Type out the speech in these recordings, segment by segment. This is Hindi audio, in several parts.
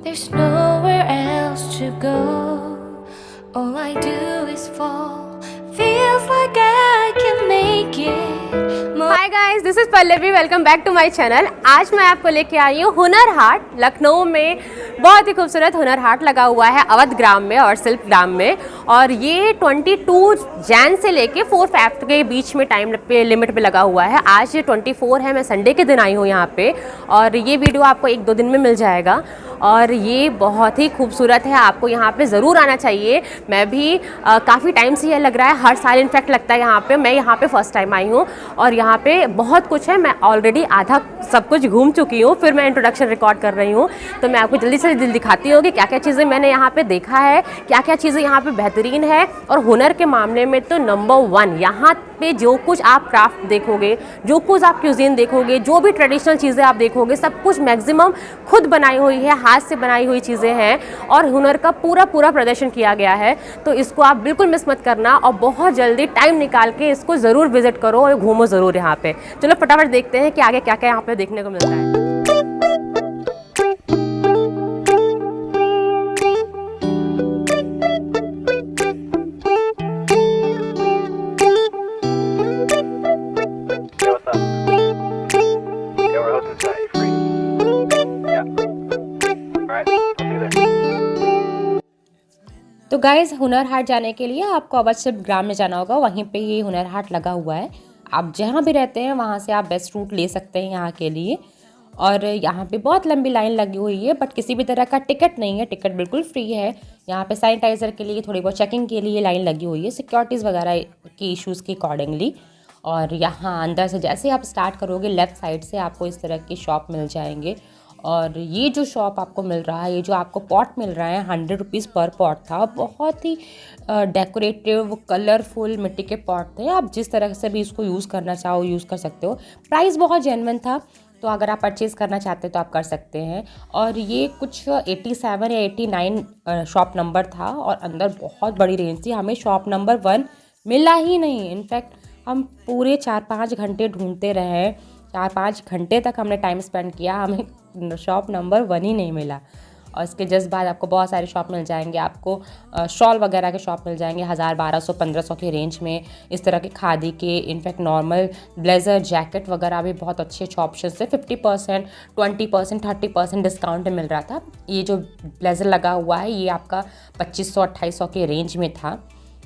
There's nowhere else to go. All I do is fall. Feels like I can make it. Hi guys, this is Pallavi. Welcome back to my channel. आज मैं आपको लेके आई हूँ हुनर हाट। लखनऊ में बहुत ही खूबसूरत हुनर हाट लगा हुआ है अवध ग्राम में और सिल्क ग्राम में, और ये 22 जैन से लेके 4 फेब के बीच में टाइम पे लिमिट पे लगा हुआ है। आज ये 24 है, मैं संडे के दिन आई हूँ यहाँ पे, और ये वीडियो आपको 1-2 दिन में मिल जाएगा। और ये बहुत ही खूबसूरत है, आपको यहाँ पे ज़रूर आना चाहिए। मैं भी काफ़ी टाइम से ये लग रहा है, हर साल इनफैक्ट लगता है यहाँ पे। मैं यहाँ पे फर्स्ट टाइम आई हूँ और यहाँ पे बहुत कुछ है। मैं ऑलरेडी आधा सब कुछ घूम चुकी हूँ, फिर मैं इंट्रोडक्शन रिकॉर्ड कर रही हूँ, तो मैं आपको जल्दी से जल्दी दिखाती हूँ कि क्या क्या चीज़ें मैंने यहाँ पे देखा है, क्या क्या चीज़ें यहाँ पे बेहतरीन है। और हुनर के मामले में तो नंबर 1 यहाँ पे जो कुछ आप क्राफ्ट देखोगे, जो कुछ आप क्यूजीन देखोगे, जो भी ट्रेडिशनल चीज़ें आप देखोगे, सब कुछ मैक्सिमम खुद बनाई हुई है, हाथ से बनाई हुई चीज़ें हैं, और हुनर का पूरा प्रदर्शन किया गया है। तो इसको आप बिल्कुल मिस मत करना, और बहुत जल्दी टाइम निकाल के इसको ज़रूर विजिट करो और घूमो ज़रूर यहाँ पे। चलो फटाफट देखते हैं कि आगे क्या क्या यहाँ पे देखने को मिलता है। तो गाइज़, हुनर हाट जाने के लिए आपको अवध सिल्क ग्राम में जाना होगा, वहीं पे ये हुनर हाट लगा हुआ है। आप जहाँ भी रहते हैं वहाँ से आप बेस्ट रूट ले सकते हैं यहाँ के लिए। और यहाँ पे बहुत लंबी लाइन लगी हुई है, बट किसी भी तरह का टिकट नहीं है, टिकट बिल्कुल फ्री है। यहाँ पे सैनिटाइज़र के लिए, थोड़ी बहुत चेकिंग के लिए लाइन लगी हुई है, सिक्योरिटीज़ वगैरह की इश्यूज़ के अकॉर्डिंगली। और यहाँ अंदर से जैसे आप स्टार्ट करोगे, लेफ़्ट साइड से आपको इस तरह की शॉप मिल जाएंगे। और ये जो शॉप आपको मिल रहा है, ये जो आपको पॉट मिल रहा है, 100 रुपीज़ पर पॉट था। बहुत ही डेकोरेटिव कलरफुल मिट्टी के पॉट थे। आप जिस तरह से भी इसको यूज़ करना चाहो यूज़ कर सकते हो। प्राइस बहुत जेन्युइन था, तो अगर आप परचेज़ करना चाहते हैं तो आप कर सकते हैं। और ये कुछ 87 या 89 शॉप नंबर था, और अंदर बहुत बड़ी रेंज थी। हमें शॉप नंबर 1 मिला ही नहीं। इनफैक्ट हम पूरे 4-5 घंटे ढूंढते रहे, 4-5 घंटे तक हमने टाइम स्पेंड किया, हमें शॉप नंबर 1 ही नहीं मिला। और इसके जस्ट बाद आपको बहुत सारे शॉप मिल जाएंगे। आपको शॉल वगैरह के शॉप मिल जाएंगे 1000, 1200, 1500 के रेंज में। इस तरह के खादी के, इनफैक्ट नॉर्मल ब्लेज़र, जैकेट वगैरह भी बहुत अच्छे अच्छे ऑप्शन से 50%, 20%, 30% डिस्काउंट में मिल रहा था। ये जो ब्लेज़र लगा हुआ है, ये आपका 2500, 2800 के रेंज में था।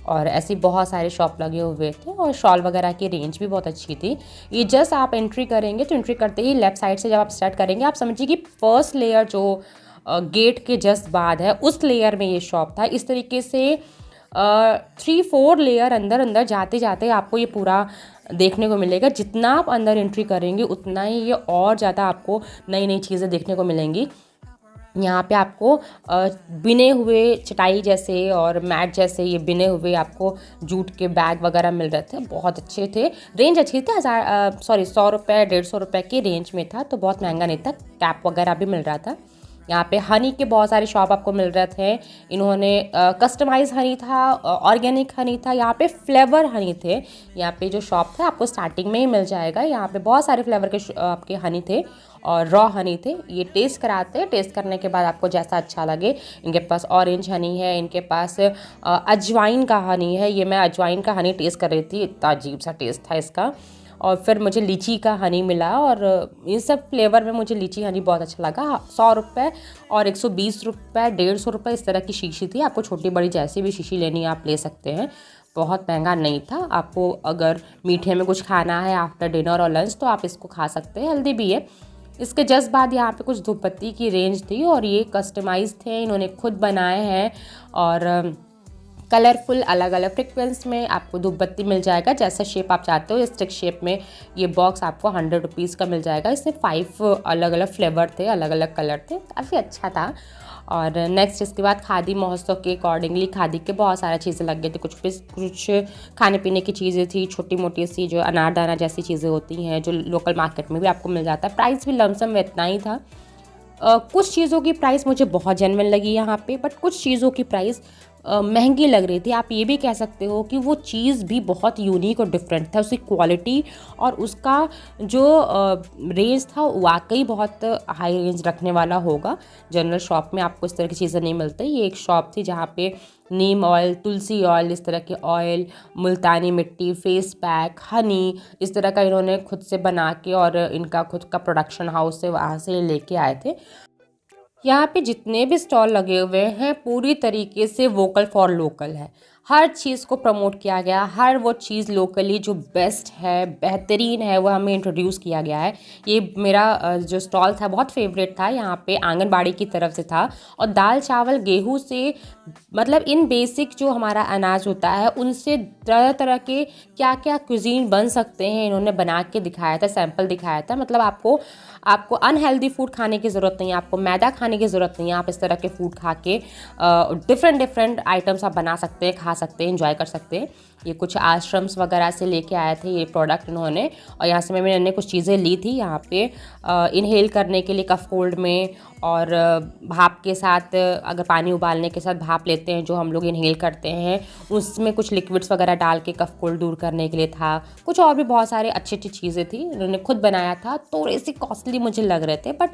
और ऐसी बहुत सारे शॉप लगे हुए थे, और शॉल वगैरह की रेंज भी बहुत अच्छी थी। ये जस्ट आप एंट्री करेंगे, तो एंट्री करते ही लेफ़्ट साइड से जब आप स्टार्ट करेंगे, आप समझिए कि फर्स्ट लेयर जो गेट के जस्ट बाद है, उस लेयर में ये शॉप था। इस तरीके से 3-4 लेयर अंदर जाते जाते आपको ये पूरा देखने को मिलेगा। जितना आप अंदर एंट्री करेंगे, उतना ही ये और ज़्यादा आपको नई नई चीज़ें देखने को मिलेंगी। यहाँ पे आपको बिने हुए चटाई जैसे और मैट जैसे ये बिने हुए आपको जूट के बैग वगैरह मिल रहे थे, बहुत अच्छे थे। रेंज अच्छी थी, 100 रुपये, 150 रुपये की रेंज में था, तो बहुत महंगा नहीं था। कैप वगैरह भी मिल रहा था। यहाँ पे हनी के बहुत सारे शॉप आपको मिल रहे थे। इन्होंने कस्टमाइज हनी था, ऑर्गेनिक हनी था, यहाँ पे फ्लेवर हनी थे। यहाँ पे जो शॉप था आपको स्टार्टिंग में ही मिल जाएगा। यहाँ पे बहुत सारे फ्लेवर के आपके हनी थे, और रॉ हनी थे। ये टेस्ट कराते हैं, टेस्ट करने के बाद आपको जैसा अच्छा लगे। इनके पास ऑरेंज हनी है, इनके पास अजवाइन का हनी है। ये मैं अजवाइन का हनी टेस्ट कर रही थी, इतना अजीब सा टेस्ट था इसका। और फिर मुझे लीची का हनी मिला, और इन सब फ्लेवर में मुझे लीची हनी बहुत अच्छा लगा। 100 रुपये और 120 रुपये, 150 रुपये इस तरह की शीशी थी। आपको छोटी बड़ी जैसी भी शीशी लेनी है आप ले सकते हैं, बहुत महंगा नहीं था। आपको अगर मीठे में कुछ खाना है आफ्टर डिनर और लंच, तो आप इसको खा सकते हैं, हेल्दी भी है। इसके जस्ट बाद यहाँ पे कुछ धूपबत्ती की रेंज थी, और ये कस्टमाइज थे, इन्होंने खुद बनाए हैं। और कलरफुल अलग अलग फ्रिक्वेंस में आपको धूपबत्ती मिल जाएगा, जैसा शेप आप चाहते हो। स्टिक शेप में ये बॉक्स आपको 100 रुपीज़ का मिल जाएगा। इसमें 5 अलग अलग फ्लेवर थे, अलग अलग कलर थे, काफ़ी अच्छा था। और नेक्स्ट इसके बाद खादी महोत्सव के अकॉर्डिंगली खादी के बहुत सारी चीज़ें लग गई थी। कुछ खाने पीने की चीज़ें थी, छोटी मोटी सी जो अनारदाना जैसी चीज़ें होती हैं, जो लोकल मार्केट में भी आपको मिल जाता है। प्राइस भी लमसम में इतना ही था। कुछ चीज़ों की प्राइस मुझे बहुत जेन्युइन लगी यहाँ पे, बट कुछ चीज़ों की प्राइस महंगी लग रही थी। आप ये भी कह सकते हो कि वो चीज़ भी बहुत यूनिक और डिफरेंट था, उसकी क्वालिटी और उसका जो रेंज था वाकई बहुत हाई रेंज रखने वाला होगा। जनरल शॉप में आपको इस तरह की चीज़ें नहीं मिलती। ये एक शॉप थी जहाँ पे नीम ऑयल, तुलसी ऑयल, इस तरह के ऑयल, मुल्तानी मिट्टी, फेस पैक, हनी, इस तरह का इन्होंने खुद से बना के, और इनका खुद का प्रोडक्शन हाउस है, वहाँ से लेके आए थे। यहाँ पे जितने भी स्टॉल लगे हुए हैं पूरी तरीके से वोकल फॉर लोकल है। हर चीज़ को प्रमोट किया गया, हर वो चीज़ लोकली जो बेस्ट है, बेहतरीन है, वो हमें इंट्रोड्यूस किया गया है। ये मेरा जो स्टॉल था बहुत फेवरेट था। यहाँ पे आंगनबाड़ी की तरफ से था, और दाल चावल गेहूं से, मतलब इन बेसिक जो हमारा अनाज होता है उनसे तरह तरह के क्या क्या क्यूजीन बन सकते हैं इन्होंने बना के दिखाया था, सैंपल दिखाया था। मतलब आपको अनहेल्दी फूड खाने की ज़रूरत नहीं है, आपको मैदा खाने की ज़रूरत नहीं है। आप इस तरह के फूड खा के डिफरेंट आइटम्स आप बना सकते हैं, खा सकते हैं, एंजॉय कर सकते हैं। ये कुछ आश्रम्स वगैरह से लेके आए थे ये प्रोडक्ट इन्होंने, और यहाँ से मैंने कुछ चीज़ें ली थी यहाँ पे इनहेल करने के लिए कफ कोल्ड में, और भाप के साथ, अगर पानी उबालने के साथ भाप लेते हैं जो हम लोग इनहेल करते हैं, उसमें कुछ लिक्विड्स वगैरह डाल के कफ कोल्ड दूर करने के लिए था। कुछ और भी बहुत सारे अच्छी चीज़ें थी, इन्होंने खुद बनाया था। थोड़े से कॉस्टली मुझे लग रहे थे, बट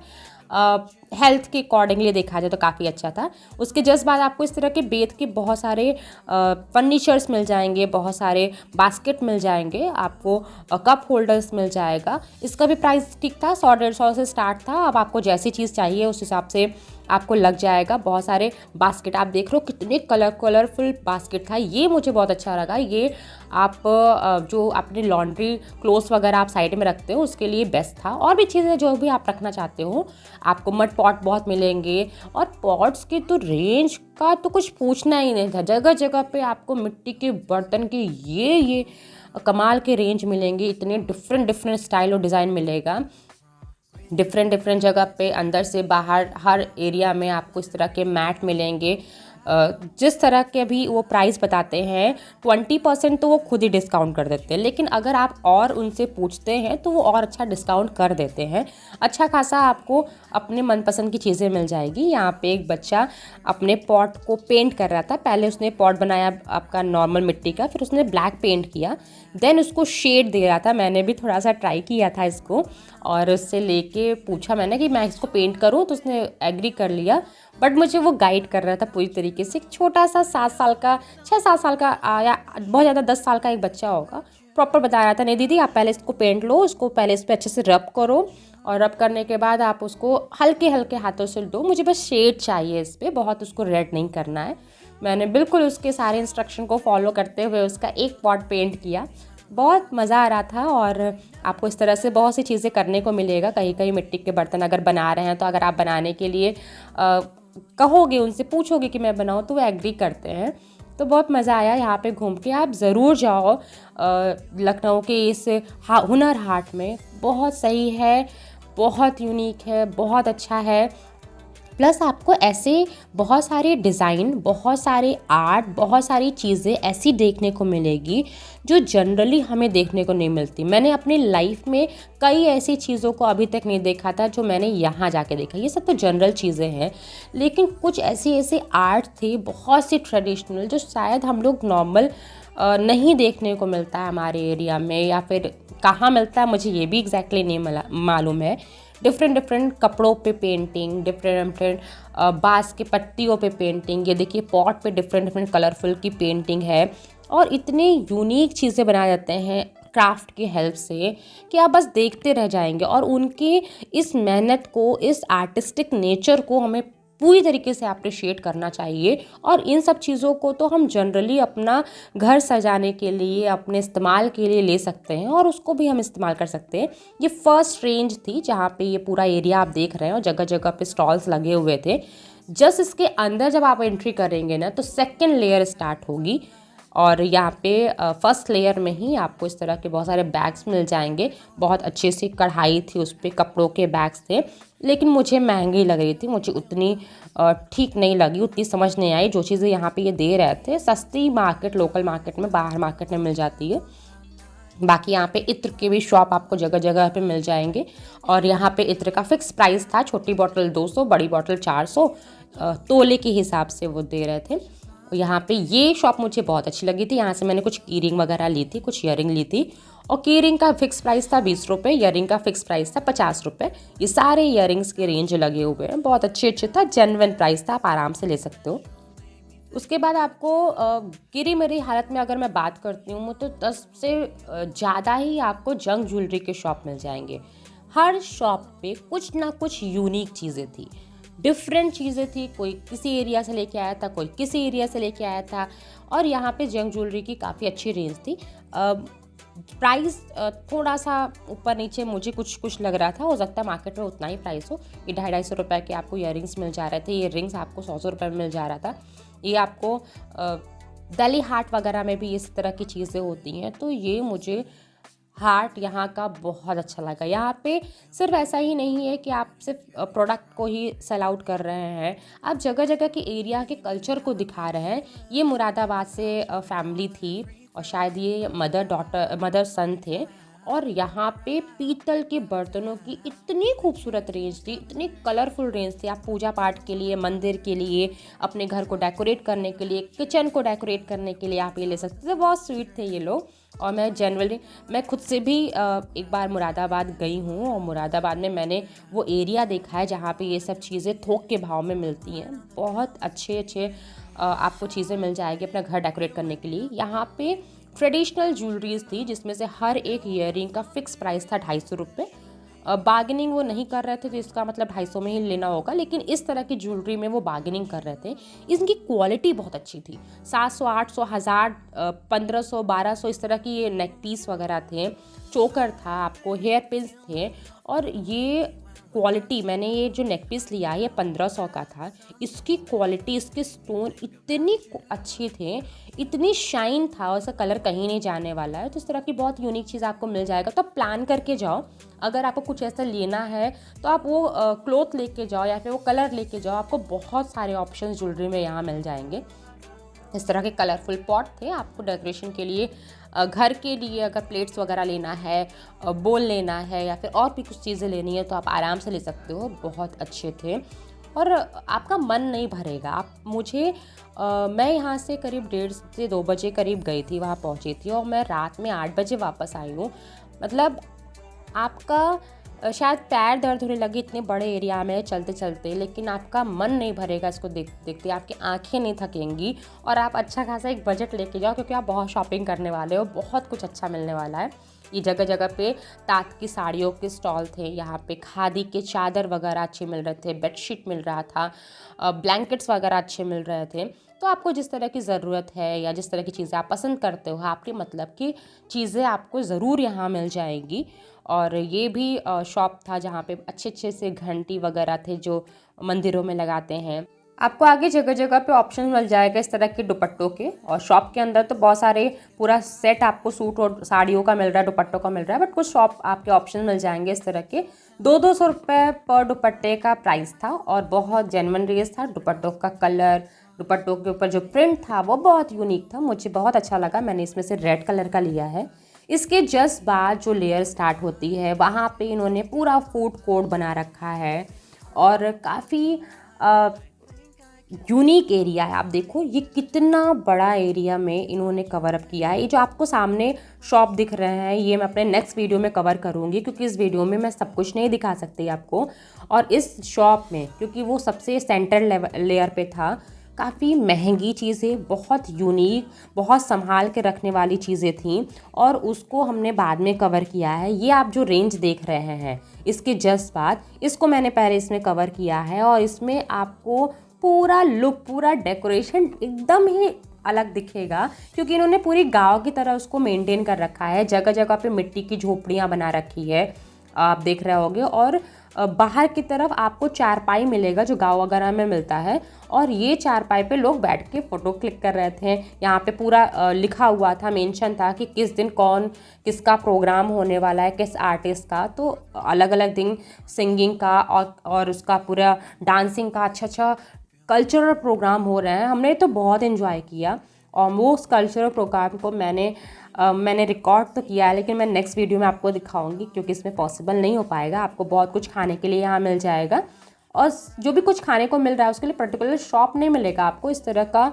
हेल्थ के अकॉर्डिंगली देखा जाए तो काफ़ी अच्छा था। उसके जस्ट बाद आपको इस तरह के बेत के बहुत सारे फर्नीचर्स मिल जाएंगे, बहुत सारे बास्केट मिल जाएंगे, आपको कप होल्डर्स मिल जाएगा। इसका भी प्राइस ठीक था, 100-150 से स्टार्ट था। अब आपको जैसी चीज़ चाहिए उस हिसाब से आपको लग जाएगा। बहुत सारे बास्केट आप देख रहे हो, कितने कलरफुल बास्केट था, ये मुझे बहुत अच्छा लगा। ये आप जो अपने लॉन्ड्री क्लोथ्स वगैरह आप साइड में रखते हो उसके लिए बेस्ट था। और भी चीज़ें जो भी आप रखना चाहते हो, आपको मड पॉट बहुत मिलेंगे, और पॉट्स की तो रेंज का तो कुछ पूछना ही नहीं था। जगह जगह पे आपको मिट्टी के बर्तन के ये कमाल के रेंज मिलेंगे, इतने डिफरेंट स्टाइल और डिज़ाइन मिलेगा। डिफरेंट जगह पे अंदर से बाहर हर एरिया में आपको इस तरह के मैट मिलेंगे। जिस तरह के भी वो प्राइस बताते हैं 20% तो वो खुद ही डिस्काउंट कर देते हैं, लेकिन अगर आप और उनसे पूछते हैं तो वो और अच्छा डिस्काउंट कर देते हैं। अच्छा खासा आपको अपने मनपसंद की चीज़ें मिल जाएगी। यहाँ पे एक बच्चा अपने पॉट को पेंट कर रहा था। पहले उसने पॉट बनाया आपका नॉर्मल मिट्टी का, फिर उसने ब्लैक पेंट किया, देन उसको शेड दे रहा था। मैंने भी थोड़ा सा ट्राई किया था इसको, और उससे लेके पूछा मैंने कि मैं इसको पेंट करूँ, तो उसने एग्री कर लिया। बट मुझे वो गाइड कर रहा था पूरी तरीके से। एक छोटा सा 7 साल का, 6-7 साल का, या बहुत ज़्यादा 10 साल का एक बच्चा होगा, प्रॉपर बता रहा था, नहीं दीदी आप पहले इसको पेंट लो, इसको पहले इस पर अच्छे से रब करो, और रब करने के बाद आप उसको हल्के हाथों से दो, मुझे बस शेड चाहिए इस पर, बहुत उसको रेड नहीं करना है। मैंने बिल्कुल उसके सारे इंस्ट्रक्शन को फॉलो करते हुए उसका एक पॉट पेंट किया। बहुत मज़ा आ रहा था। और आपको इस तरह से बहुत सी चीज़ें करने को मिलेगा। कहीं मिट्टी के बर्तन अगर बना रहे हैं तो अगर आप बनाने के लिए कहोगे, उनसे पूछोगे कि मैं बनाऊँ, तो वो एग्री करते हैं। तो बहुत मज़ा आया यहाँ पे घूम के। आप ज़रूर जाओ लखनऊ के इस हुनर हाट में, बहुत सही है, बहुत यूनिक है, बहुत अच्छा है। प्लस आपको ऐसे बहुत सारे डिज़ाइन, बहुत सारे आर्ट, बहुत सारी चीज़ें ऐसी देखने को मिलेगी जो जनरली हमें देखने को नहीं मिलती। मैंने अपनी लाइफ में कई ऐसी चीज़ों को अभी तक नहीं देखा था जो मैंने यहाँ जाके देखा। ये सब तो जनरल चीज़ें हैं, लेकिन कुछ ऐसे आर्ट थे, बहुत सी ट्रेडिशनल, जो शायद हम लोग नॉर्मल नहीं देखने को मिलता है हमारे एरिया में, या फिर कहाँ मिलता है मुझे ये भी एग्जैक्टली नहीं मालूम है। डिफरेंट कपड़ों पे पेंटिंग, डिफरेंट बाँस के पत्तियों पे पेंटिंग, ये देखिए पॉट पे डिफरेंट कलरफुल की पेंटिंग है, और इतने यूनिक चीज़ें बनाए जाते हैं क्राफ्ट की हेल्प से कि आप बस देखते रह जाएंगे। और उनकी इस मेहनत को, इस आर्टिस्टिक नेचर को हमें पूरी तरीके से अप्रिशिएट करना चाहिए। और इन सब चीज़ों को तो हम जनरली अपना घर सजाने के लिए, अपने इस्तेमाल के लिए ले सकते हैं, और उसको भी हम इस्तेमाल कर सकते हैं। ये फर्स्ट रेंज थी जहाँ पे ये पूरा एरिया आप देख रहे हैं, और जगह जगह पे स्टॉल्स लगे हुए थे। जस्ट इसके अंदर जब आप एंट्री करेंगे ना, तो सेकेंड लेयर स्टार्ट होगी, और यहाँ पे फर्स्ट लेयर में ही आपको इस तरह के बहुत सारे बैग्स मिल जाएंगे। बहुत अच्छे से कढ़ाई थी उस पर, कपड़ों के बैग्स थे, लेकिन मुझे महंगी लग रही थी, मुझे उतनी ठीक नहीं लगी, उतनी समझ नहीं आई। जो चीज़ें यहाँ पे ये दे रहे थे सस्ती मार्केट, लोकल मार्केट में, बाहर मार्केट में मिल जाती है। बाकी यहाँ पे इत्र के भी शॉप आपको जगह जगह पे मिल जाएंगे, और यहाँ पे इत्र का फिक्स प्राइस था। छोटी बॉटल 200, बड़ी बॉटल 400, तोले के हिसाब से वो दे रहे थे। यहाँ पे ये शॉप मुझे बहुत अच्छी लगी थी। यहाँ से मैंने कुछ की रिंग वगैरह ली थी, कुछ ईयरिंग ली थी। और की रिंग का फिक्स प्राइस था 20 रुपये, ईयरिंग का फिक्स प्राइस था 50 रुपये। ये सारे ईयरिंग्स के रेंज लगे हुए हैं, बहुत अच्छे था, जेन्युइन प्राइस था, आप आराम से ले सकते हो। उसके बाद आपको गिरी मेरी हालत में अगर मैं बात करती हूँ तो 10 से ज़्यादा ही आपको जंक ज्वेलरी के शॉप मिल जाएंगे। हर शॉप पे कुछ ना कुछ यूनिक चीज़ें थी, डिफरेंट चीज़ें थी। कोई किसी एरिया से लेके आया था, कोई किसी एरिया से लेके आया था। और यहाँ पे जंक ज्वेलरी की काफ़ी अच्छी रेंज थी। प्राइस थोड़ा सा ऊपर नीचे मुझे कुछ लग रहा था, हो सकता है मार्केट में उतना ही प्राइस हो। ये 250 रुपये के आपको ईयरिंग्स मिल जा रहे थे, ये रिंग्स आपको 100 रुपये में मिल जा रहा था। ये आपको दिल्ली हाट वगैरह में भी इस तरह की चीज़ें होती हैं। तो ये मुझे हाट यहाँ का बहुत अच्छा लगा। यहाँ पे सिर्फ ऐसा ही नहीं है कि आप सिर्फ प्रोडक्ट को ही सेल आउट कर रहे हैं, आप जगह जगह के एरिया के कल्चर को दिखा रहे हैं। ये मुरादाबाद से फैमिली थी और शायद ये मदर सन थे। और यहाँ पे पीतल के बर्तनों की इतनी खूबसूरत रेंज थी, इतनी कलरफुल रेंज थी। आप पूजा पाठ के लिए, मंदिर के लिए, अपने घर को डेकोरेट करने के लिए, किचन को डेकोरेट करने के लिए आप ये ले सकते थे। बहुत स्वीट थे ये लोग। और मैं खुद से भी एक बार मुरादाबाद गई हूँ और मुरादाबाद में मैंने वो एरिया देखा है जहाँ पे ये सब चीज़ें थोक के भाव में मिलती हैं। बहुत अच्छे आपको चीज़ें मिल जाएगी अपना घर डेकोरेट करने के लिए। यहाँ पे ट्रेडिशनल ज्वेलरीज थी जिसमें से हर एक ईयरिंग का फिक्स प्राइस था 250 रुपये। बार्गेनिंग वो नहीं कर रहे थे, तो इसका मतलब 250 में ही लेना होगा। लेकिन इस तरह की ज्वेलरी में वो बार्गेनिंग कर रहे थे। इनकी क्वालिटी बहुत अच्छी थी। 700, 800, 1000, 1500, 1200 इस तरह की ये नेक पीस वगैरह थे, चोकर था, आपको हेयर पिन्स थे। और ये क्वालिटी, मैंने ये जो नेक पीस लिया है ये 1500 का था। इसकी क्वालिटी, इसके स्टोन इतनी अच्छी थे, इतनी शाइन था, और इसका कलर कहीं नहीं जाने वाला है। तो इस तरह की बहुत यूनिक चीज़ आपको मिल जाएगा। तो आप प्लान करके जाओ, अगर आपको कुछ ऐसा लेना है तो आप वो क्लॉथ लेके जाओ या फिर वो कलर लेके जाओ। आपको बहुत सारे ऑप्शन ज्वेलरी में यहाँ मिल जाएंगे। इस तरह के कलरफुल पॉट थे आपको डेकोरेशन के लिए, घर के लिए अगर प्लेट्स वगैरह लेना है, बोल लेना है, या फिर और भी कुछ चीज़ें लेनी है तो आप आराम से ले सकते हो। बहुत अच्छे थे और आपका मन नहीं भरेगा। मैं यहाँ से करीब 1:30 से 2 बजे करीब गई थी, वहाँ पहुँची थी, और मैं रात में 8 बजे वापस आई हूँ। मतलब आपका शायद पैर दर्द होने लगे इतने बड़े एरिया में चलते चलते, लेकिन आपका मन नहीं भरेगा इसको देखते, आपकी आंखें नहीं थकेंगी। और आप अच्छा खासा एक बजट लेके जाओ, क्योंकि आप बहुत शॉपिंग करने वाले हो, बहुत कुछ अच्छा मिलने वाला है। ये जगह जगह पे तात की साड़ियों के स्टॉल थे, यहाँ पे खादी के चादर वगैरह अच्छे मिल रहे थे, बेडशीट मिल रहा था, ब्लैंकेट्स वगैरह अच्छे मिल रहे थे। तो आपको जिस तरह की ज़रूरत है या जिस तरह की चीज़ें आप पसंद करते हो, आपके मतलब की चीज़ें आपको ज़रूर यहाँ मिल जाएंगी। और ये भी शॉप था जहाँ पे अच्छे से घंटी वगैरह थे जो मंदिरों में लगाते हैं। आपको आगे जगह जगह पे ऑप्शन मिल जाएगा इस तरह के दुपट्टों के। और शॉप के अंदर तो बहुत सारे पूरा सेट आपको सूट और साड़ियों का मिल रहा है, दुपट्टों का मिल रहा है। बट कुछ शॉप आपके ऑप्शन मिल जाएंगे इस तरह के। 200 रुपये पर दुपट्टे का प्राइस था और बहुत जेन्युइन रेट था। दुपट्टों का कलर, दुपट्टों के ऊपर जो प्रिंट था वो बहुत यूनिक था, मुझे बहुत अच्छा लगा। मैंने इसमें से रेड कलर का लिया है। इसके जस्ट बाद जो लेयर स्टार्ट होती है वहाँ पे इन्होंने पूरा फूड कोर्ट बना रखा है और काफ़ी यूनिक एरिया है। आप देखो ये कितना बड़ा एरिया में इन्होंने कवर अप किया है। ये जो आपको सामने शॉप दिख रहे हैं ये मैं अपने नेक्स्ट वीडियो में कवर करूँगी, क्योंकि इस वीडियो में मैं सब कुछ नहीं दिखा सकती आपको। और इस शॉप में क्योंकि वो सबसे सेंटर लेयर पे था, काफ़ी महंगी चीज़ें, बहुत यूनिक, बहुत संभाल के रखने वाली चीज़ें थीं, और उसको हमने बाद में कवर किया है। ये आप जो रेंज देख रहे हैं इसके जस्ट बाद, इसको मैंने पहले इसमें कवर किया है। और इसमें आपको पूरा लुक, पूरा डेकोरेशन एकदम ही अलग दिखेगा, क्योंकि इन्होंने पूरी गांव की तरह उसको मेंटेन कर रखा है। जगह जगह पे मिट्टी की झोपड़ियाँ बना रखी है, आप देख रहे होंगे। और बाहर की तरफ आपको चारपाई मिलेगा जो गाँव वगैरह में मिलता है, और ये चारपाई पे लोग बैठ के फ़ोटो क्लिक कर रहे थे। यहाँ पे पूरा लिखा हुआ था, मेंशन था कि किस दिन कौन किसका प्रोग्राम होने वाला है, किस आर्टिस्ट का। तो अलग अलग दिन सिंगिंग का और उसका पूरा डांसिंग का अच्छा कल्चरल प्रोग्राम हो रहे हैं। हमने तो बहुत एंजॉय किया, और वो उस कल्चरल प्रोग्राम को मैंने रिकॉर्ड तो किया है, लेकिन मैं नेक्स्ट वीडियो में आपको दिखाऊंगी, क्योंकि इसमें पॉसिबल नहीं हो पाएगा। आपको बहुत कुछ खाने के लिए यहाँ मिल जाएगा। और जो भी कुछ खाने को मिल रहा है उसके लिए पर्टिकुलर शॉप नहीं मिलेगा आपको, इस तरह का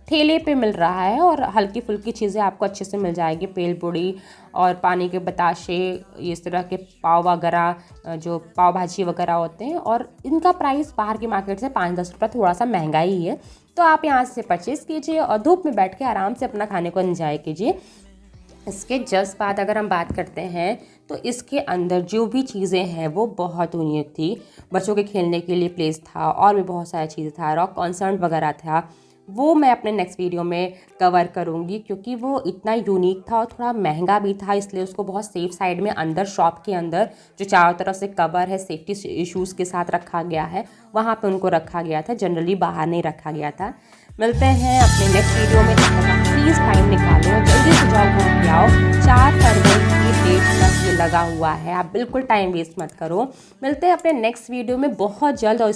ठेले पे मिल रहा है और हल्की फुल्की चीज़ें आपको अच्छे से मिल जाएगी। पेल पूड़ी और पानी के बताशे, इस तरह के पाव वगैरह, जो पाव भाजी वगैरह होते हैं, और इनका प्राइस बाहर की मार्केट से 5-10 रुपये थोड़ा सा महंगा ही है। तो आप यहाँ से परचेज़ कीजिए और धूप में बैठ के आराम से अपना खाने को एंजॉय कीजिए। इसके जस्ट बाद अगर हम बात करते हैं तो इसके अंदर जो भी चीज़ें हैं वो बहुत यूनिक थी। बच्चों के खेलने के लिए प्लेस था और भी बहुत सारी चीज़ें था, रॉक कॉन्सर्ट वगैरह था, वो मैं अपने नेक्स्ट वीडियो में कवर करूँगी क्योंकि वो इतना यूनिक था और थोड़ा महंगा भी था, इसलिए उसको बहुत सेफ साइड में अंदर शॉप के अंदर जो चारों तरफ से कवर है सेफ्टी इश्यूज़ के साथ रखा गया है, वहाँ पे उनको रखा गया था, जनरली बाहर नहीं रखा गया था। मिलते हैं अपने नेक्स्ट वीडियो में, तब तक आप प्लीज़ टाइम निकालो, जल्दी से जाओ घूम के आओ। 4 फरवरी की डेट तक ये लगा हुआ है, आप बिल्कुल टाइम वेस्ट मत करो। मिलते हैं अपने नेक्स्ट वीडियो में बहुत जल्द। और